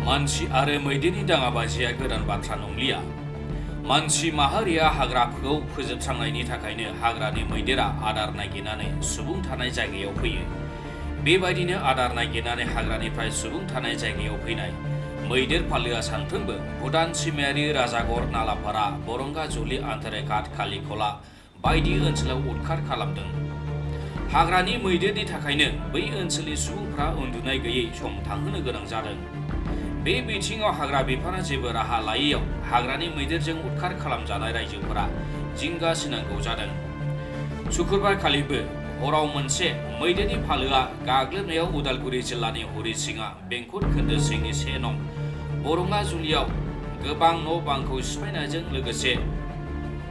मानसि आरो मैदेरनि दाङाबाजिया गोदान बाथ्रा नंलिया। मानसि माहारिया हाग्राखौ फोजोबस्रांनायनि थाखायनो हाग्रानि मैदेरा आदार नागिरनानै सुबुं थानाय जायगायाव फैयो। बेबायदिनो आदार नागिरनानै हाग्रानिफ्राय सुबुं थानाय जायगायाव फैनाय मैदेर फालोआ सानफ्रोमबो भुटान सिमायारि राजागर, नालापारा, बरंगाजुलि, आन्थोरेघाट, खालिखला बायदि ओनसोलाव उदखार खालामदों। हाग्रानि मैदेरनि थाखायनो बै ओनसोलनि सुबुंफ्रा उन्दुनाय गैयै सम थांहोनो गोनां जादों। बे बिथिङाव हाग्रा बिफाना जेबो राहा लायैयाव हाग्रानि मैदेरजों उदखार खालामजानाय रायजोफोरा जिंगा सिनांगौ जादों। शुक्रबारखालिबो हराव मोनसे मैदेरनि फालोआ गाग्लोबनायाव उदालगुरि जिल्लानि हरिसिङा बेंकुट खोन्दो सिंनि 1 नं बरंगाजुलियाव गोबां न' बांखौ सिफायनायजों लोगोसे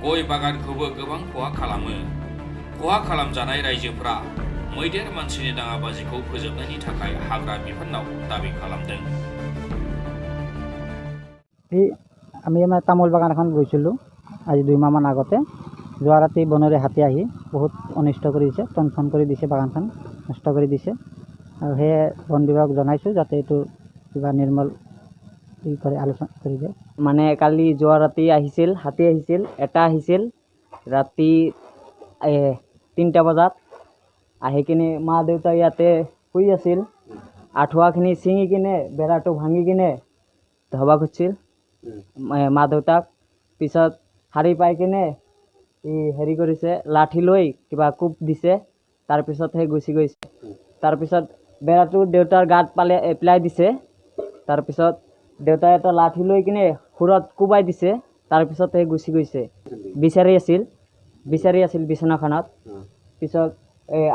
गय बागानखौबो गोबां खहा खालामो। खहा खालामजानाय रायजोफोरा मैदेर मानसिनि दाङाबाजिखौ फोजोबनायनि थाखाय हाग्रा बिफानाव दाबि खालामदों। আমি আমাৰ তামোল বাগান এখন গৈছিলোঁ আজি 2 মাহমান আগতে। যোৱা ৰাতি বনৰীয়া হাতী আহি বহুত অনিষ্ট কৰি দিছে, টনফন কৰি দিছে, বাগানখন নষ্ট কৰি দিছে। আৰু সেয়ে বন বিভাগক জনাইছোঁ যাতে এইটো কিবা নিৰ্মল কৰে আলোচনা কৰি দিয়ে। মানে কালি যোৱা ৰাতি আহিছিল, হাতী আহিছিল, এটা আহিছিল ৰাতি 3টা বজাত আহি কিনে মা দেউতা ইয়াতে শুই আছিল। আঁঠুৱাখিনি ছিঙি কিনে বেৰাটো ভাঙি কিনে ধবা খুজিছিল মা দেউতাক। পিছত শাৰী পাই কিনে হেৰি কৰিছে, লাঠি লৈ কিবা কোব দিছে, তাৰপিছতহে গুচি গৈছে। তাৰপিছত বেৰাটো দেউতাৰ গাত পেলাই দিছে। তাৰপিছত দেউতাই এটা লাঠি লৈ কিনে সুৰত কোবাই দিছে, তাৰপিছতহে গুচি গৈছে। বিচাৰি আছিল বিচনাখনত। পিছত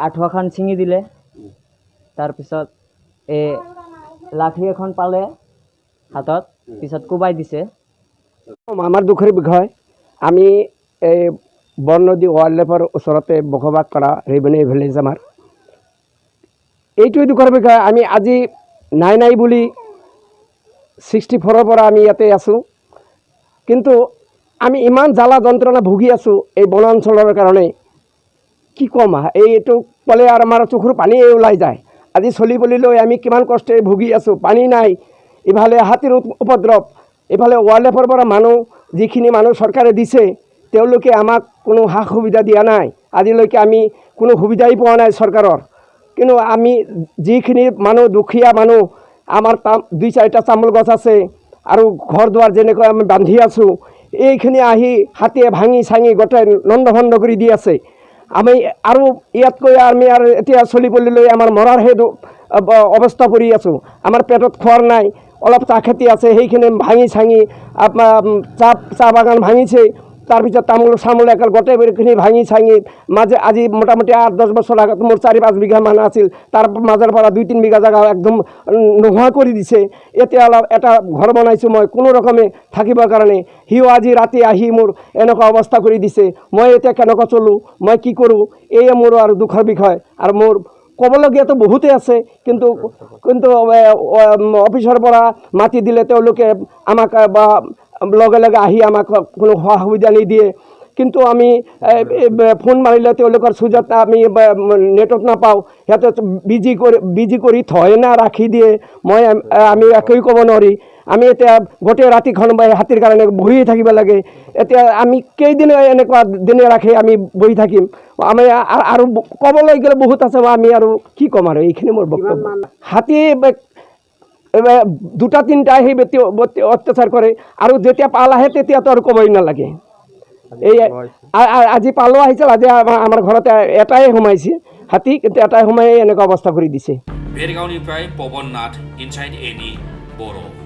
আঁঠুৱাখন ছিঙি দিলে। তাৰপিছত লাঠি এখন পালে হাতত, পিছত কোবাই দিছে। আমাৰ দুখৰ বিষয়, আমি এই বৰনদী ৱাইল্ড লাইফৰ ওচৰতে বসবাস কৰা ৰেভিনিউ ভিলেজ আমাৰ। এইটোৱে দুখৰ বিষয়। আমি আজি নাই বুলি 64ৰ পৰা আমি ইয়াতে আছোঁ, কিন্তু আমি ইমান জ্বালা যন্ত্ৰণা ভুগি আছোঁ এই বনাঞ্চলৰ কাৰণে। কি ক'ম, এইটো ক'লে আৰু আমাৰ চকুৰ পানী ওলাই যায়। আজি চলিবলৈ আমি কিমান কষ্টে ভুগি আছোঁ, পানী নাই, ইফালে হাতীৰ উপদ্ৰৱ, ইফালে ৱাইল্ড লাইফৰ পৰা মানুহ যিখিনি মানুহ চৰকাৰে দিছে তেওঁলোকে আমাক কোনো সা সুবিধা দিয়া নাই। আজিলৈকে আমি কোনো সুবিধাই পোৱা নাই চৰকাৰৰ। কিন্তু আমি যিখিনি মানুহ দুখীয়া মানুহ, আমাৰ 2-4টা তামোল গছ আছে আৰু ঘৰ দুৱাৰ যেনেকৈ আমি বান্ধি আছোঁ, এইখিনি আহি হাতীয়ে ভাঙি চাঙি গোটেই নন্দ ভণ্ড কৰি দি আছে। আমি আৰু ইয়াতকৈ আমি আৰু এতিয়া চলিবলৈ আমাৰ মৰাৰহে অৱস্থা পৰি আছোঁ। আমাৰ পেটত খোৱাৰ নাই, অলপ চাহ খেতি আছে, সেইখিনি ভাঙি চাঙি চাহ বাগান ভাঙিছে। তাৰপিছত তামোল একাল গোটেইখিনি ভাঙি চাঙি মাজে আজি মোটামুটি 8-10 বছৰ আগত মোৰ 4-5 বিঘা মান আছিল, তাৰ মাজৰ পৰা 2-3 বিঘা জেগা একদম নোহোৱা কৰি দিছে। এতিয়া অলপ এটা ঘৰ বনাইছোঁ মই কোনো ৰকমে থাকিবৰ কাৰণে, সিও আজি ৰাতি আহি মোৰ এনেকুৱা অৱস্থা কৰি দিছে। মই এতিয়া কেনেকৈ চলোঁ, মই কি কৰোঁ, এয়ে মোৰ আৰু দুখৰ বিষয়। আৰু মোৰ ক'বলগীয়াতো বহুতেই আছে, কিন্তু অফিচৰ পৰা মাতি দিলে তেওঁলোকে আমাক বা লগে লগে আহি আমাক কোনো সা সুবিধা নিদিয়ে। কিন্তু আমি ফোন মাৰিলে তেওঁলোকৰ চুজত আমি নেটত নাপাওঁ, সিহঁতে বিজি কৰি থয় না ৰাখি দিয়ে, আমি একোৱেই ক'ব নোৱাৰি। আমি এতিয়া গোটেই ৰাতিখন হাতীৰ কাৰণে বহিয়ে থাকিব লাগে। এতিয়া আমি কেইদিন এনেকুৱা দিনে ৰাখি আমি বহি থাকিম? আমি আৰু ক'বলৈ গ'লে বহুত আছে, আমি আৰু কি ক'ম আৰু এইখিনি মোৰ বক্তব্য। হাতী 2-3টা আহি অত্যাচাৰ কৰে, আৰু যেতিয়া পাল আহে তেতিয়াতো আৰু ক'বই নালাগে। এই আজি পালো আহিছিল, আজি আমাৰ ঘৰতে এটাই সোমাইছে হাতী, কিন্তু এটাই সোমাই এনেকুৱা অৱস্থা কৰি দিছে। বেৰগাঁওনিफ्राय পवन नाथ, इनसाइड एनि बर'।